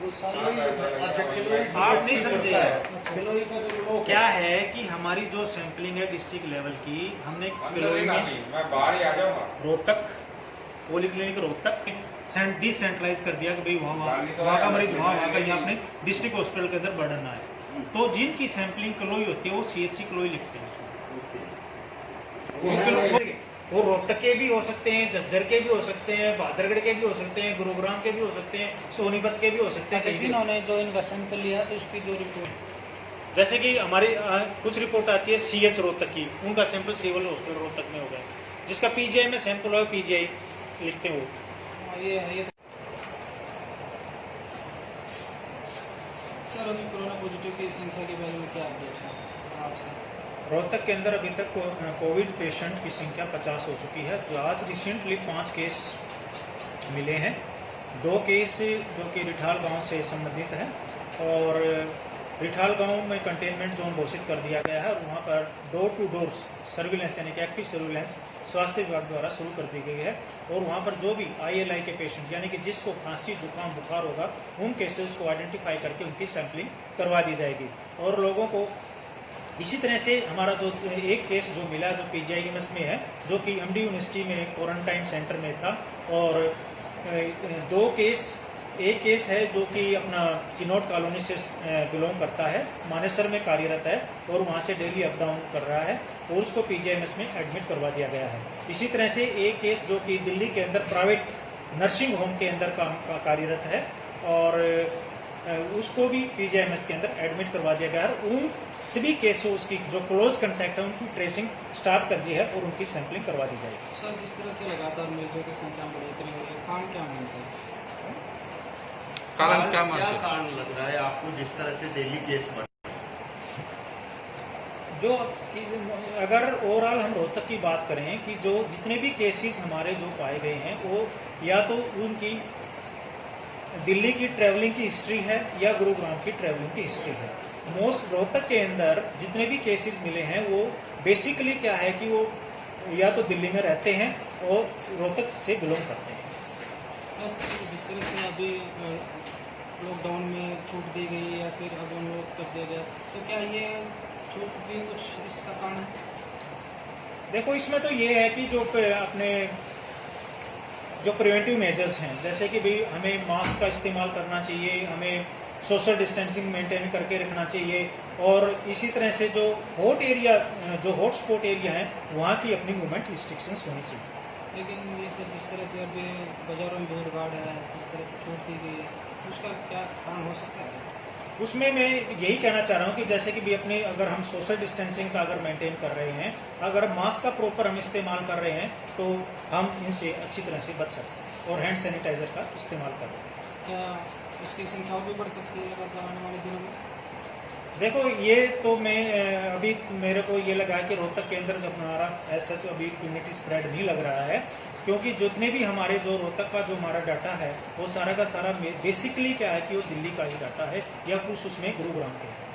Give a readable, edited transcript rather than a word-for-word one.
आप नहीं समझे। क्या है कि हमारी जो सैंपलिंग है डिस्ट्रिक्ट लेवल की, हमने किलोई में मैं बाहर ही आ जाऊंगा। रोहतक पोली क्लिनिक रोहतक डिसेंट्रलाइज कर दिया कि भाई वहाँ का मरीज वहाँ का, यहाँ अपने डिस्ट्रिक्ट हॉस्पिटल के अंदर बर्डन ना है। तो जिनकी सैंपलिंग किलोई होती है वो CHC किलोई लिखते हैं। वो रोहतक के भी हो सकते हैं, झज्जर के भी हो सकते हैं, बहादुरगढ़ के भी हो सकते हैं, गुरुग्राम के भी हो सकते हैं, सोनीपत के भी हो सकते हैं। जिन्होंने जो इनका सैंपल लिया तो उसकी जो रिपोर्ट, जैसे कि हमारी कुछ रिपोर्ट आती है CH रोहतक की, उनका सैंपल सिविल हॉस्पिटल रोहतक में हो गया। जिसका PGI में सैंपल होगा PGI लिखते हैं वो। ये सर अभी कोरोना पॉजिटिव की संख्या के बारे में क्या अपडेट है आज से? रोहतक के अंदर अभी तक कोविड पेशेंट की संख्या 50 हो चुकी है। तो आज रिसेंटली 5 केस मिले हैं। 2 केस जो कि रिठाल गांव से संबंधित है और रिठाल गांव में कंटेनमेंट जोन घोषित कर दिया गया है और वहां पर डोर टू डोर सर्विलेंस यानी कि एक्टिव सर्विलेंस स्वास्थ्य विभाग द्वारा शुरू कर दी गई है। और वहां पर जो भी ILI के पेशेंट यानी कि जिसको खांसी जुकाम बुखार होगा उन केसेस को आइडेंटिफाई करके उनकी सैंपलिंग करवा दी जाएगी। और लोगों को इसी तरह से हमारा जो एक केस जो मिला जो PGIMS में है, जो कि MD यूनिवर्सिटी में क्वारंटाइन सेंटर में था, और 2 केस, एक केस है जो कि अपना चिनौट कॉलोनी से बिलोंग करता है, मानेसर में कार्यरत है और वहां से डेली अप डाउन कर रहा है और उसको PGIMS में एडमिट करवा दिया गया है। इसी तरह से एक केस जो कि दिल्ली के अंदर प्राइवेट नर्सिंग होम के अंदर कार्यरत है और उसको भी PGIMS के अंदर एडमिट करवा दिया गया है। उन सभी केसों उसकी जो क्लोज कंटैक्ट है उनकी ट्रेसिंग स्टार्ट कर दी है और उनकी सैंपलिंग करवा दी जाएगी। सर जिस तरह से लगातार मरीजों की संख्या में बढ़ोतरी हो रही है, काम क्या मानते हैं? कारण क्या कारण लग रहा है आपको जिस तरह से डेली केस बढ़? जो अगर ओवरऑल हम रोहतक की बात करें कि जो जितने भी केसेस हमारे जो पाए गए हैं वो या तो उनकी दिल्ली की ट्रैवलिंग की हिस्ट्री है या गुरुग्राम की ट्रैवलिंग की हिस्ट्री है। मोस्ट रोहतक के अंदर जितने भी केसेस मिले हैं वो बेसिकली क्या है कि वो या तो दिल्ली में रहते हैं और रोहतक से बिलोंग करते हैं। जिस तरह से अभी लॉकडाउन में छूट दी गई या फिर अब अनुरोध कर दिया गया, तो क्या ये छूट भी कुछ इसका कारण है? देखो इसमें तो ये है कि जो अपने जो प्रिवेंटिव मेजर्स हैं, जैसे कि भाई हमें मास्क का इस्तेमाल करना चाहिए, हमें सोशल डिस्टेंसिंग मेंटेन करके रखना चाहिए और इसी तरह से जो हॉट एरिया जो हॉट स्पॉट एरिया है वहाँ की अपनी मूवमेंट रिस्ट्रिक्शंस होनी चाहिए। लेकिन ये सब जिस तरह से अभी बाजारों में भीड़ भाड़ है, जिस तरह से छूट दी गई है, उसका क्या कारण हो सकता है? उसमें मैं यही कहना चाह रहा हूँ कि जैसे कि भी अपने अगर हम सोशल डिस्टेंसिंग का अगर मेंटेन कर रहे हैं, अगर मास्क का प्रॉपर हम इस्तेमाल कर रहे हैं तो हम इनसे अच्छी तरह से बच सकते हैं और हैंड सैनिटाइजर का इस्तेमाल कर रहे हैं। क्या इसकी संख्या और भी बढ़ सकती है लगातार आने वाले दिनों में? देखो ये तो मैं अभी मेरे को ये लगा कि रोहतक के अंदर जब हमारा ऐसा अभी इम्यूनिटी स्प्रेड नहीं लग रहा है, क्योंकि जितने भी हमारे जो रोहतक का जो हमारा डाटा है वो सारा का सारा बेसिकली क्या है कि वो दिल्ली का ही डाटा है या कुछ उसमें गुरुग्राम के है।